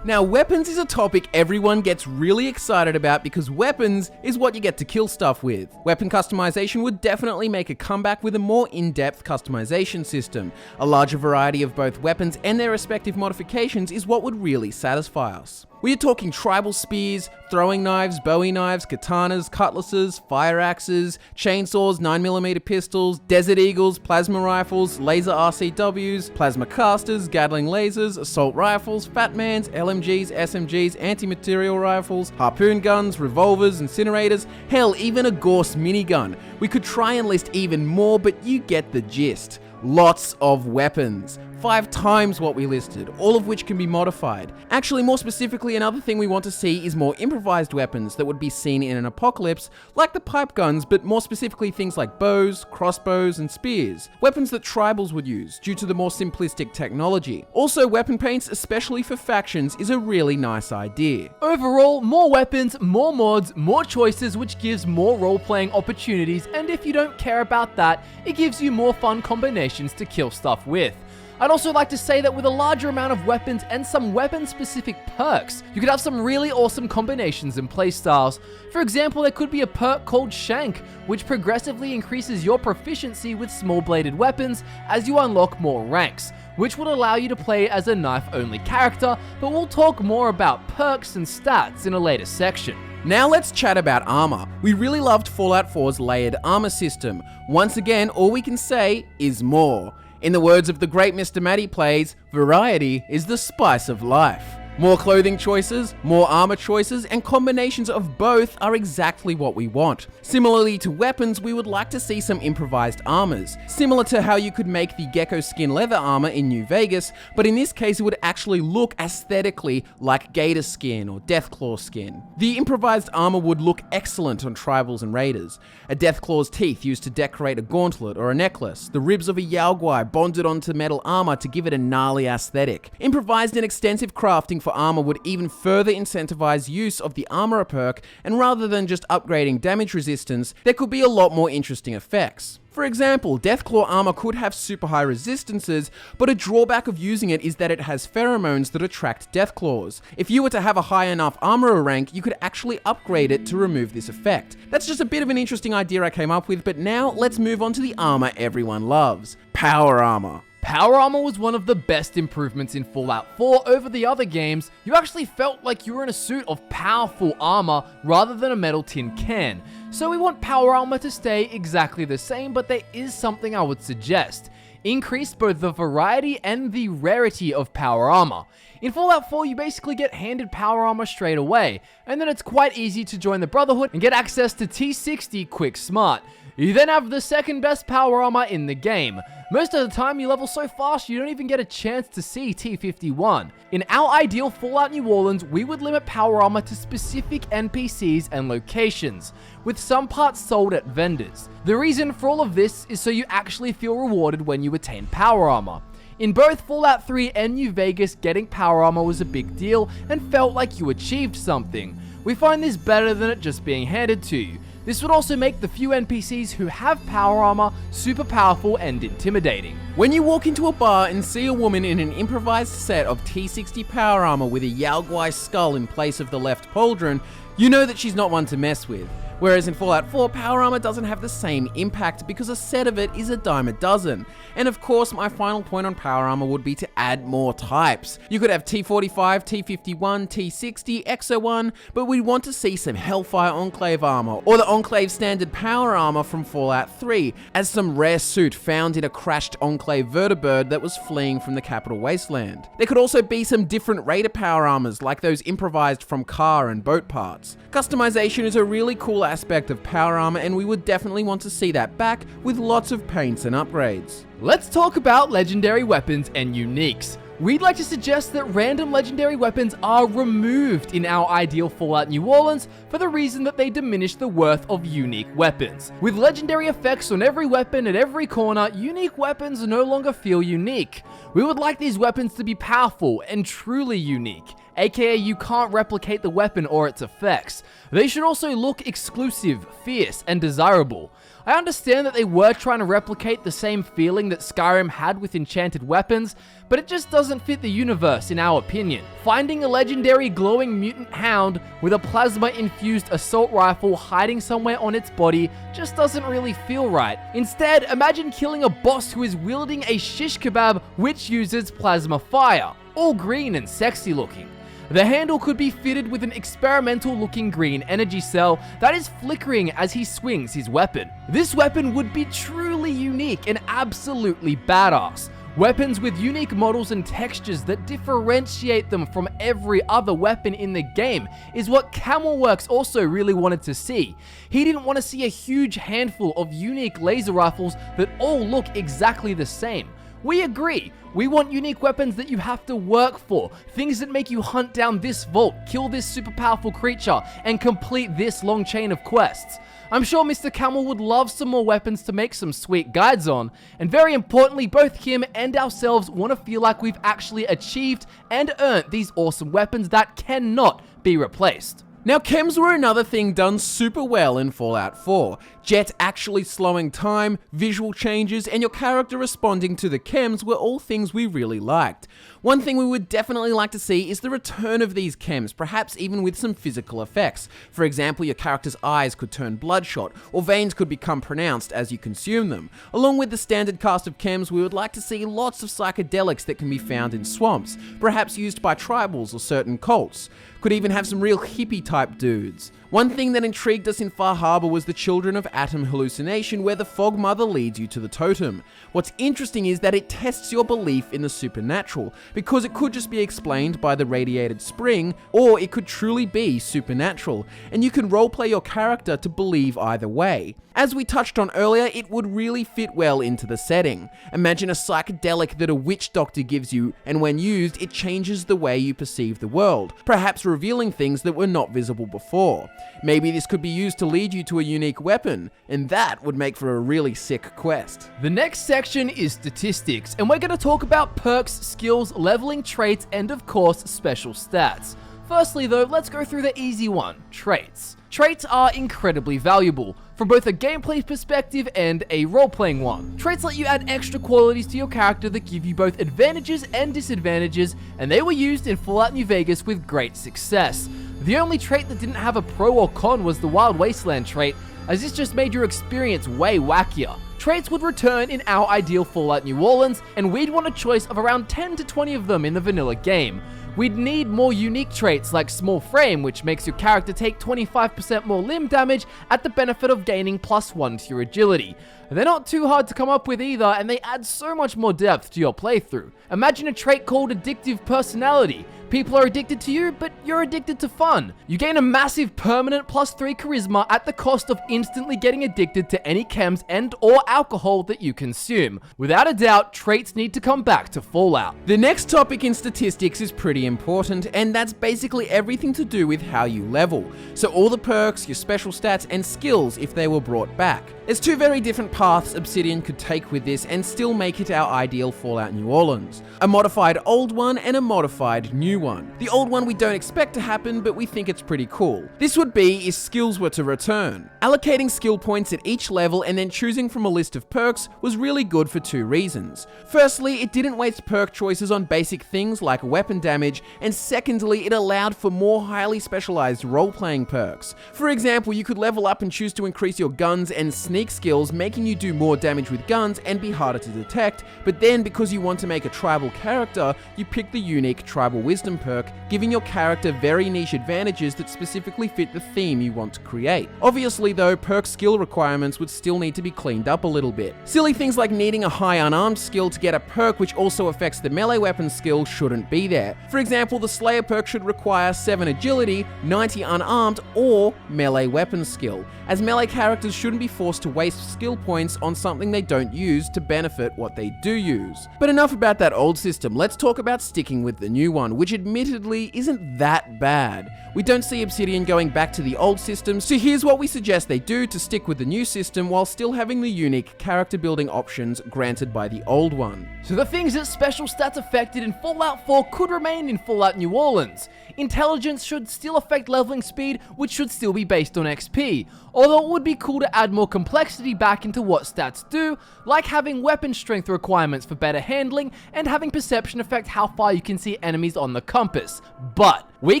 Now, weapons is a topic everyone gets really excited about because weapons is what you get to kill stuff with. Weapon customization would definitely make a comeback with a more in-depth customization system. A larger variety of both weapons and their respective modifications is what would really satisfy us. We are talking tribal spears, throwing knives, bowie knives, katanas, cutlasses, fire axes, chainsaws, 9mm pistols, desert eagles, plasma rifles, laser RCWs, plasma casters, Gatling lasers, assault rifles, Fatmans, LMGs, SMGs, anti-material rifles, harpoon guns, revolvers, incinerators, hell, even a Gauss minigun. We could try and list even more, but you get the gist. Lots of weapons. 5 times what we listed, all of which can be modified. Actually, more specifically, another thing we want to see is more improvised weapons that would be seen in an apocalypse, like the pipe guns, but more specifically things like bows, crossbows, and spears. Weapons that tribals would use, due to the more simplistic technology. Also, weapon paints, especially for factions, is a really nice idea. Overall, more weapons, more mods, more choices, which gives more role-playing opportunities, and if you don't care about that, it gives you more fun combinations to kill stuff with. I'd also like to say that with a larger amount of weapons and some weapon-specific perks, you could have some really awesome combinations and playstyles. For example, there could be a perk called Shank, which progressively increases your proficiency with small-bladed weapons as you unlock more ranks, which would allow you to play as a knife-only character, but we'll talk more about perks and stats in a later section. Now let's chat about armor. We really loved Fallout 4's layered armor system. Once again, all we can say is more. In the words of the great Mr. Matty Plays, variety is the spice of life. More clothing choices, more armor choices, and combinations of both are exactly what we want. Similarly to weapons, we would like to see some improvised armors, similar to how you could make the gecko skin leather armor in New Vegas, but in this case it would actually look aesthetically like gator skin or deathclaw skin. The improvised armor would look excellent on tribals and raiders. A deathclaw's teeth used to decorate a gauntlet or a necklace, the ribs of a yaoguai bonded onto metal armor to give it a gnarly aesthetic. Improvised and extensive crafting for armor would even further incentivize use of the armorer perk, and rather than just upgrading damage resistance, there could be a lot more interesting effects. For example, Deathclaw armor could have super high resistances, but a drawback of using it is that it has pheromones that attract Deathclaws. If you were to have a high enough armorer rank, you could actually upgrade it to remove this effect. That's just a bit of an interesting idea I came up with, but now let's move on to the armor everyone loves. Power armor. Power armor was one of the best improvements in Fallout 4 over the other games. You actually felt like you were in a suit of powerful armor rather than a metal tin can. So we want power armor to stay exactly the same, but there is something I would suggest. Increase both the variety and the rarity of power armor. In Fallout 4, you basically get handed power armor straight away, and then it's quite easy to join the Brotherhood and get access to T60 quick smart. You then have the second best power armor in the game. Most of the time you level so fast you don't even get a chance to see T51. In our ideal Fallout New Orleans, we would limit power armor to specific NPCs and locations, with some parts sold at vendors. The reason for all of this is so you actually feel rewarded when you attain power armor. In both Fallout 3 and New Vegas, getting power armor was a big deal and felt like you achieved something. We find this better than it just being handed to you. This would also make the few NPCs who have power armor super powerful and intimidating. When you walk into a bar and see a woman in an improvised set of T60 power armor with a Yao Guai skull in place of the left pauldron, you know that she's not one to mess with. Whereas in Fallout 4, power armor doesn't have the same impact because a set of it is a dime a dozen. And of course, my final point on power armor would be to add more types. You could have T45, T51, T60, Exo-1, but we want to see some Hellfire Enclave armor, or the Enclave standard power armor from Fallout 3, as some rare suit found in a crashed Enclave vertibird that was fleeing from the Capital Wasteland. There could also be some different Raider power armors, like those improvised from car and boat parts. Customization is a really cool aspect of power armor, and we would definitely want to see that back with lots of paints and upgrades. Let's talk about legendary weapons and uniques. We'd like to suggest that random legendary weapons are removed in our ideal Fallout New Orleans for the reason that they diminish the worth of unique weapons. With legendary effects on every weapon at every corner, unique weapons no longer feel unique. We would like these weapons to be powerful and truly unique, aka you can't replicate the weapon or its effects. They should also look exclusive, fierce, and desirable. I understand that they were trying to replicate the same feeling that Skyrim had with enchanted weapons, but it just doesn't fit the universe in our opinion. Finding a legendary glowing mutant hound with a plasma-infused assault rifle hiding somewhere on its body just doesn't really feel right. Instead, imagine killing a boss who is wielding a shish kebab which uses plasma fire, all green and sexy looking. The handle could be fitted with an experimental looking green energy cell that is flickering as he swings his weapon. This weapon would be truly unique and absolutely badass. Weapons with unique models and textures that differentiate them from every other weapon in the game is what Camelworks also really wanted to see. He didn't want to see a huge handful of unique laser rifles that all look exactly the same. We agree. We want unique weapons that you have to work for, things that make you hunt down this vault, kill this super powerful creature, and complete this long chain of quests. I'm sure Mr. Camel would love some more weapons to make some sweet guides on, and very importantly, both him and ourselves want to feel like we've actually achieved and earned these awesome weapons that cannot be replaced. Now, chems were another thing done super well in Fallout 4. Jet actually slowing time, visual changes, and your character responding to the chems were all things we really liked. One thing we would definitely like to see is the return of these chems, perhaps even with some physical effects. For example, your character's eyes could turn bloodshot, or veins could become pronounced as you consume them. Along with the standard cast of chems, we would like to see lots of psychedelics that can be found in swamps, perhaps used by tribals or certain cults. Could even have some real hippie type dudes. One thing that intrigued us in Far Harbor was the Children of Atom hallucination, where the Fog Mother leads you to the totem. What's interesting is that it tests your belief in the supernatural, because it could just be explained by the radiated spring, or it could truly be supernatural, and you can roleplay your character to believe either way. As we touched on earlier, it would really fit well into the setting. Imagine a psychedelic that a witch doctor gives you, and when used, it changes the way you perceive the world, perhaps revealing things that were not visible before. Maybe this could be used to lead you to a unique weapon, and that would make for a really sick quest. The next section is statistics, and we're going to talk about perks, skills, leveling traits, and of course, special stats. Firstly though, let's go through the easy one, traits. Traits are incredibly valuable, from both a gameplay perspective and a role-playing one. Traits let you add extra qualities to your character that give you both advantages and disadvantages, and they were used in Fallout New Vegas with great success. The only trait that didn't have a pro or con was the Wild Wasteland trait, as this just made your experience way wackier. Traits would return in our ideal Fallout New Orleans, and we'd want a choice of around 10 to 20 of them in the vanilla game. We'd need more unique traits like small frame, which makes your character take 25% more limb damage at the benefit of gaining +1 to your agility. They're not too hard to come up with either, and they add so much more depth to your playthrough. Imagine a trait called addictive personality. People are addicted to you, but you're addicted to fun. You gain a massive permanent +3 charisma at the cost of instantly getting addicted to any chems and or alcohol that you consume. Without a doubt, traits need to come back to Fallout. The next topic in statistics is pretty important, and that's basically everything to do with how you level. So all the perks, your special stats, and skills if they were brought back. There's two very different paths Obsidian could take with this and still make it our ideal Fallout New Orleans. A modified old one and a modified new one. The old one we don't expect to happen, but we think it's pretty cool. This would be if skills were to return. Allocating skill points at each level and then choosing from a list of perks was really good for two reasons. Firstly, it didn't waste perk choices on basic things like weapon damage, and secondly, it allowed for more highly specialized role-playing perks. For example, you could level up and choose to increase your guns and sneak skills, making you do more damage with guns and be harder to detect, but then because you want to make a tribal character, you pick the unique Tribal Wisdom perk, giving your character very niche advantages that specifically fit the theme you want to create. Obviously though, perk skill requirements would still need to be cleaned up a little bit. Silly things like needing a high unarmed skill to get a perk which also affects the melee weapon skill shouldn't be there. For example, the Slayer perk should require 7 agility, 90 unarmed, or melee weapon skill, as melee characters shouldn't be forced to waste skill points on something they don't use to benefit what they do use. But enough about that old system, let's talk about sticking with the new one, which admittedly isn't that bad. We don't see Obsidian going back to the old system, so here's what we suggest they do to stick with the new system while still having the unique character building options granted by the old one. So the things that special stats affected in Fallout 4 could remain in Fallout New Orleans. Intelligence should still affect leveling speed, which should still be based on XP, although it would be cool to add more complexity back into what stats do, like having weapon strength requirements for better handling and having perception affect how far you can see enemies on the compass. But we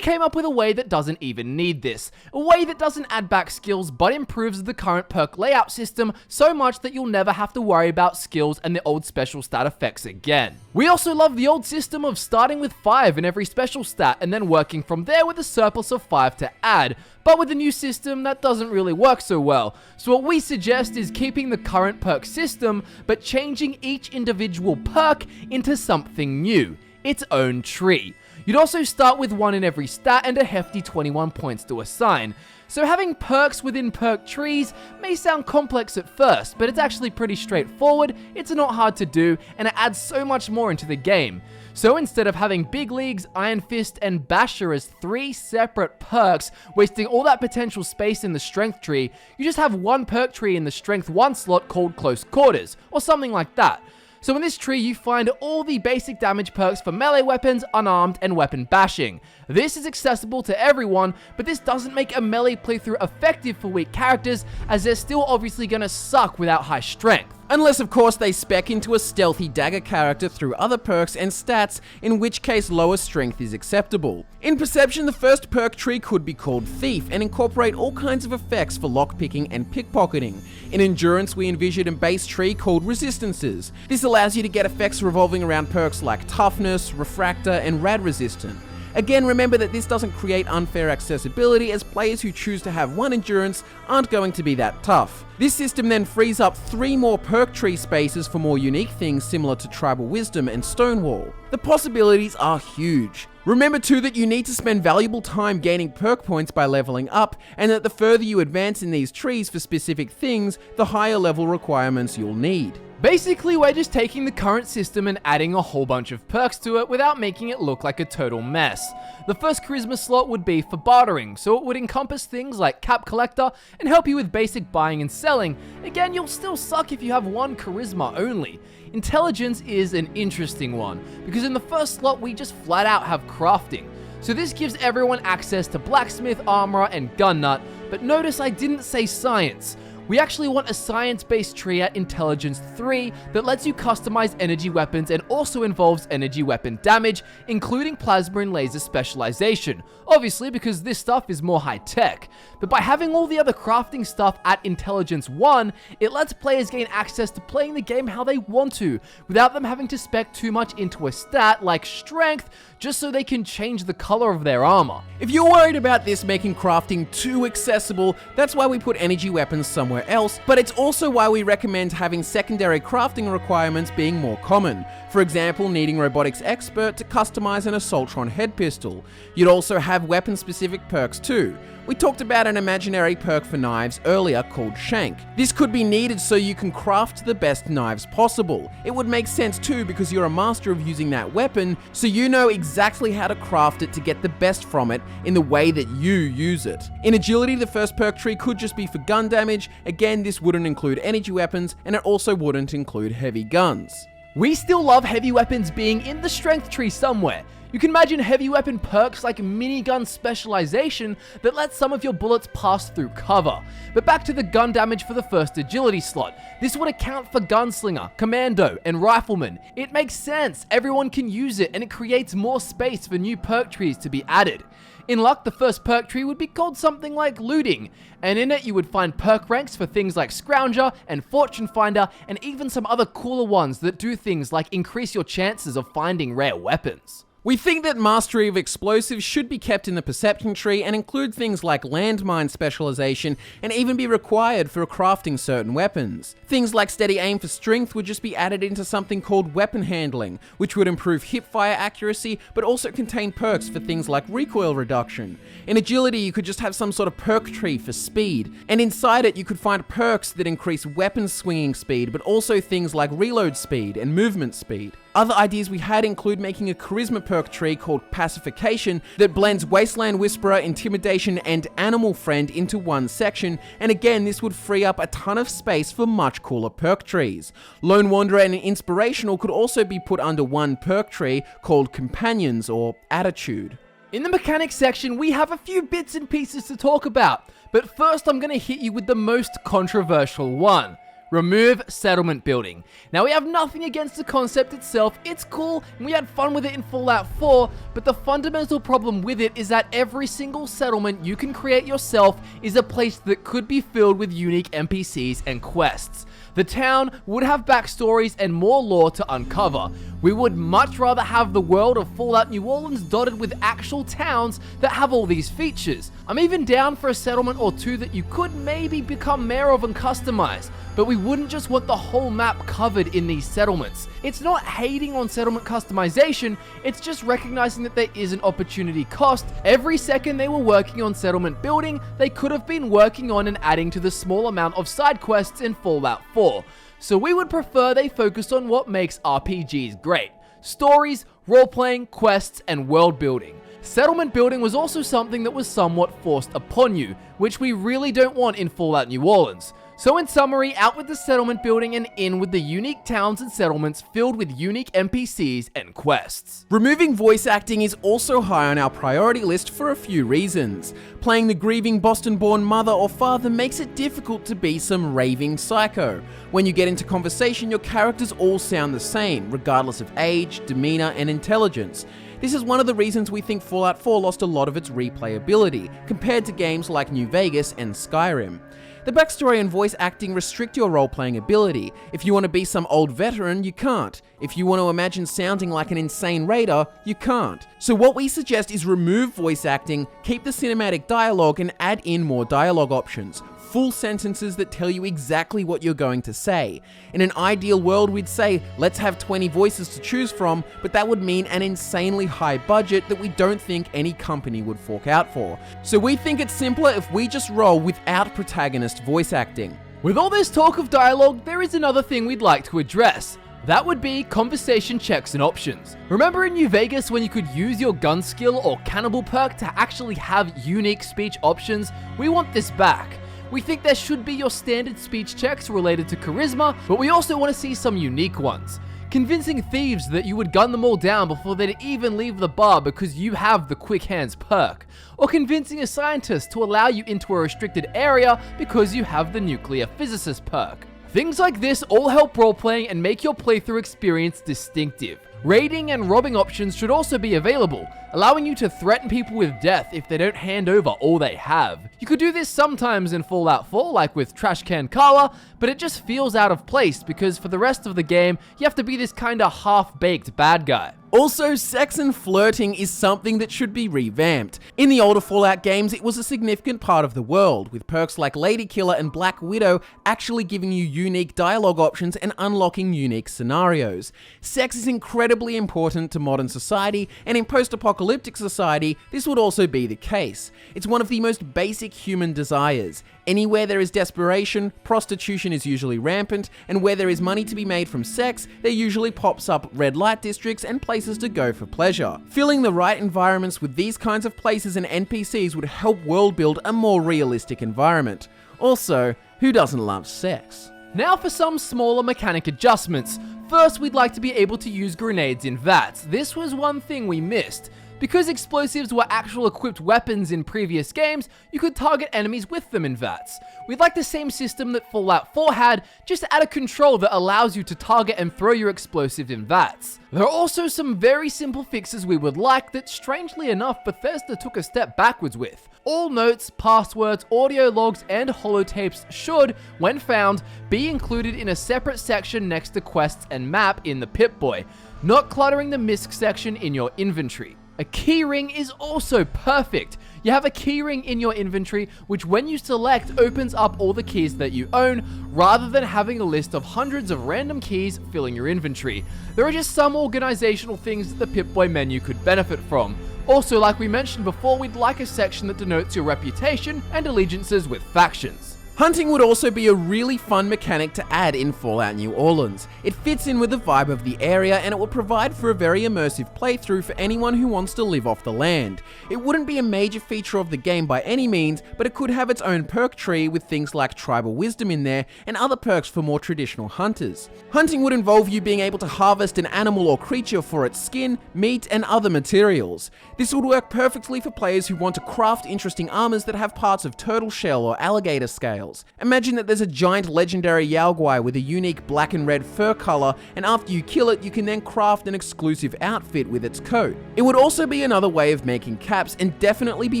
came up with a way that doesn't even need this, a way that doesn't add back skills but improves the current perk layout system so much that you'll never have to worry about skills and the old special stat effects again. We also love the old system of starting with 5 in every special stat and then working from there with a surplus of 5 to add, but with the new system that doesn't really work so well. So what we suggest is keeping the current perk system but changing each individual perk into something new, its own tree. You'd also start with 1 in every stat and a hefty 21 points to assign. So having perks within perk trees may sound complex at first, but it's actually pretty straightforward, it's not hard to do, and it adds so much more into the game. So instead of having Big Leagues, Iron Fist, and Basher as 3 separate perks, wasting all that potential space in the strength tree, you just have one perk tree in the strength 1 slot called Close Quarters, or something like that. So in this tree, you find all the basic damage perks for melee weapons, unarmed, and weapon bashing. This is accessible to everyone, but this doesn't make a melee playthrough effective for weak characters, as they're still obviously gonna suck without high strength. Unless of course they spec into a stealthy dagger character through other perks and stats, in which case lower strength is acceptable. In Perception, the first perk tree could be called Thief and incorporate all kinds of effects for lockpicking and pickpocketing. In Endurance, we envisioned a base tree called Resistances. This allows you to get effects revolving around perks like Toughness, Refractor, and Rad Resistant. Again, remember that this doesn't create unfair accessibility, as players who choose to have 1 endurance aren't going to be that tough. This system then frees up 3 more perk tree spaces for more unique things similar to Tribal Wisdom and Stonewall. The possibilities are huge. Remember too that you need to spend valuable time gaining perk points by leveling up, and that the further you advance in these trees for specific things, the higher level requirements you'll need. Basically, we're just taking the current system and adding a whole bunch of perks to it without making it look like a total mess. The first charisma slot would be for bartering, so it would encompass things like Cap Collector and help you with basic buying and selling. Again, you'll still suck if you have 1 charisma only. Intelligence is an interesting one, because in the first slot we just flat out have crafting. So this gives everyone access to blacksmith, armorer, and gun nut, but notice I didn't say science. We actually want a science-based tree at Intelligence 3 that lets you customize energy weapons and also involves energy weapon damage, including plasma and laser specialization, obviously because this stuff is more high-tech. But by having all the other crafting stuff at Intelligence 1, it lets players gain access to playing the game how they want to, without them having to spec too much into a stat like Strength, just so they can change the color of their armor. If you're worried about this making crafting too accessible, that's why we put energy weapons somewhere else, but it's also why we recommend having secondary crafting requirements being more common. For example, needing robotics expert to customize an Assaultron head pistol. You'd also have weapon-specific perks too. We talked about an imaginary perk for knives earlier called Shank. This could be needed so you can craft the best knives possible. It would make sense too because you're a master of using that weapon, so you know exactly how to craft it to get the best from it in the way that you use it. In agility, the first perk tree could just be for gun damage. Again, this wouldn't include energy weapons, and it also wouldn't include heavy guns. We still love heavy weapons being in the strength tree somewhere. You can imagine heavy weapon perks like minigun specialization that lets some of your bullets pass through cover. But back to the gun damage for the first agility slot. This would account for gunslinger, commando, and rifleman. It makes sense, everyone can use it, and it creates more space for new perk trees to be added. In luck, the first perk tree would be called something like looting, and in it you would find perk ranks for things like Scrounger and Fortune Finder, and even some other cooler ones that do things like increase your chances of finding rare weapons. We think that mastery of explosives should be kept in the perception tree and include things like landmine specialization and even be required for crafting certain weapons. Things like steady aim for strength would just be added into something called weapon handling, which would improve hipfire accuracy but also contain perks for things like recoil reduction. In agility, you could just have some sort of perk tree for speed, and inside it you could find perks that increase weapon swinging speed but also things like reload speed and movement speed. Other ideas we had include making a charisma perk tree called Pacification that blends Wasteland Whisperer, Intimidation, and Animal Friend into one section, and again this would free up a ton of space for much cooler perk trees. Lone Wanderer and Inspirational could also be put under one perk tree called Companions or Attitude. In the mechanics section, we have a few bits and pieces to talk about, but first I'm going to hit you with the most controversial one. Remove settlement building. Now, we have nothing against the concept itself, it's cool, and we had fun with it in Fallout 4, but the fundamental problem with it is that every single settlement you can create yourself is a place that could be filled with unique NPCs and quests. The town would have backstories and more lore to uncover. We would much rather have the world of Fallout New Orleans dotted with actual towns that have all these features. I'm even down for a settlement or two that you could maybe become mayor of and customize, but we wouldn't just want the whole map covered in these settlements. It's not hating on settlement customization, it's just recognizing that there is an opportunity cost. Every second they were working on settlement building, they could have been working on and adding to the small amount of side quests in Fallout 4. So we would prefer they focused on what makes RPGs great: stories, role-playing, quests, and world building. Settlement building was also something that was somewhat forced upon you, which we really don't want in Fallout New Orleans. So in summary, out with the settlement building and in with the unique towns and settlements filled with unique NPCs and quests. Removing voice acting is also high on our priority list for a few reasons. Playing the grieving Boston-born mother or father makes it difficult to be some raving psycho. When you get into conversation, your characters all sound the same, regardless of age, demeanor, and intelligence. This is one of the reasons we think Fallout 4 lost a lot of its replayability, compared to games like New Vegas and Skyrim. The backstory and voice acting restrict your role-playing ability. If you want to be some old veteran, you can't. If you want to imagine sounding like an insane raider, you can't. So what we suggest is remove voice acting, keep the cinematic dialogue, and add in more dialogue options. Full sentences that tell you exactly what you're going to say. In an ideal world, we'd say, let's have 20 voices to choose from, but that would mean an insanely high budget that we don't think any company would fork out for. So we think it's simpler if we just roll without protagonist voice acting. With all this talk of dialogue, there is another thing we'd like to address. That would be conversation checks and options. Remember in New Vegas when you could use your gun skill or cannibal perk to actually have unique speech options? We want this back. We think there should be your standard speech checks related to charisma, but we also want to see some unique ones. Convincing thieves that you would gun them all down before they'd even leave the bar because you have the quick hands perk. Or convincing a scientist to allow you into a restricted area because you have the nuclear physicist perk. Things like this all help roleplaying and make your playthrough experience distinctive. Raiding and robbing options should also be available, allowing you to threaten people with death if they don't hand over all they have. You could do this sometimes in Fallout 4, like with Trash Can Carla, but it just feels out of place because for the rest of the game, you have to be this kinda half-baked bad guy. Also, sex and flirting is something that should be revamped. In the older Fallout games, it was a significant part of the world, with perks like Lady Killer and Black Widow actually giving you unique dialogue options and unlocking unique scenarios. Sex is incredibly important to modern society, and in post-apocalyptic society, this would also be the case. It's one of the most basic human desires. Anywhere there is desperation, prostitution is usually rampant, and where there is money to be made from sex, there usually pops up red light districts and places to go for pleasure. Filling the right environments with these kinds of places and NPCs would help world build a more realistic environment. Also, who doesn't love sex? Now for some smaller mechanic adjustments. First, we'd like to be able to use grenades in VATs. This was one thing we missed. Because explosives were actual equipped weapons in previous games, you could target enemies with them in VATs. We'd like the same system that Fallout 4 had, just to add a control that allows you to target and throw your explosives in VATs. There are also some very simple fixes we would like that, strangely enough, Bethesda took a step backwards with. All notes, passwords, audio logs, and holotapes should, when found, be included in a separate section next to quests and map in the Pip-Boy, not cluttering the MISC section in your inventory. A keyring is also perfect. You have a keyring in your inventory, which when you select opens up all the keys that you own, rather than having a list of hundreds of random keys filling your inventory. There are just some organizational things that the Pip-Boy menu could benefit from. Also, like we mentioned before, we'd like a section that denotes your reputation and allegiances with factions. Hunting would also be a really fun mechanic to add in Fallout New Orleans. It fits in with the vibe of the area, and it would provide for a very immersive playthrough for anyone who wants to live off the land. It wouldn't be a major feature of the game by any means, but it could have its own perk tree with things like tribal wisdom in there and other perks for more traditional hunters. Hunting would involve you being able to harvest an animal or creature for its skin, meat, and other materials. This would work perfectly for players who want to craft interesting armors that have parts of turtle shell or alligator scales. Imagine that there's a giant legendary Yaoguai with a unique black and red fur color, and after you kill it, you can then craft an exclusive outfit with its coat. It would also be another way of making caps, and definitely be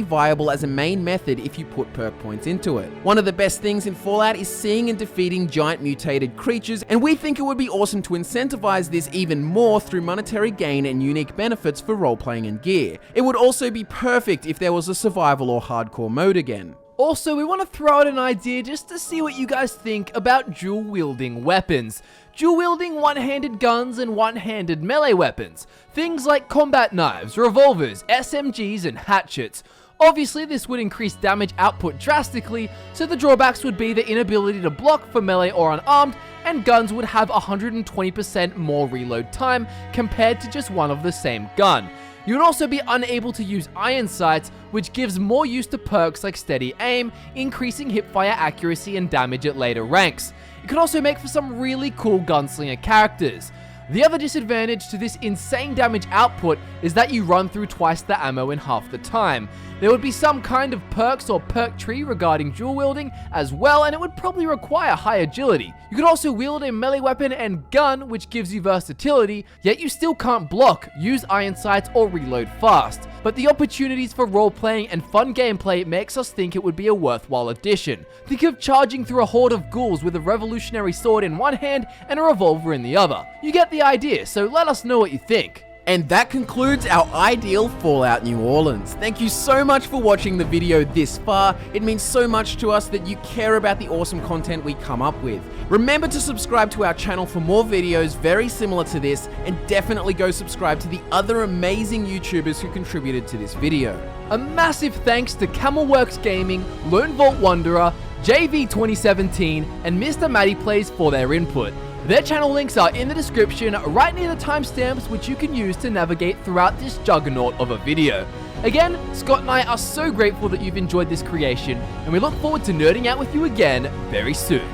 viable as a main method if you put perk points into it. One of the best things in Fallout is seeing and defeating giant mutated creatures, and we think it would be awesome to incentivize this even more through monetary gain and unique benefits for role-playing and gear. It would also be perfect if there was a survival or hardcore mode again. Also, we want to throw out an idea just to see what you guys think about dual-wielding weapons. Dual-wielding one-handed guns and one-handed melee weapons. Things like combat knives, revolvers, SMGs, and hatchets. Obviously, this would increase damage output drastically, so the drawbacks would be the inability to block for melee or unarmed, and guns would have 120% more reload time compared to just one of the same gun. You would also be unable to use iron sights, which gives more use to perks like steady aim, increasing hipfire accuracy and damage at later ranks. It could also make for some really cool gunslinger characters. The other disadvantage to this insane damage output is that you run through twice the ammo in half the time. There would be some kind of perks or perk tree regarding dual wielding as well, and it would probably require high agility. You could also wield a melee weapon and gun, which gives you versatility, yet you still can't block, use iron sights, or reload fast. But the opportunities for role-playing and fun gameplay makes us think it would be a worthwhile addition. Think of charging through a horde of ghouls with a revolutionary sword in one hand and a revolver in the other. You get the idea, so let us know what you think. And that concludes our ideal Fallout New Orleans. Thank you so much for watching the video this far. It means so much to us that you care about the awesome content we come up with. Remember to subscribe to our channel for more videos very similar to this, and definitely go subscribe to the other amazing YouTubers who contributed to this video. A massive thanks to Camelworks Gaming, Lone Vault Wanderer, JV2017, and Mr. Matty Plays for their input. Their channel links are in the description, right near the timestamps, which you can use to navigate throughout this juggernaut of a video. Again, Scott and I are so grateful that you've enjoyed this creation, and we look forward to nerding out with you again very soon.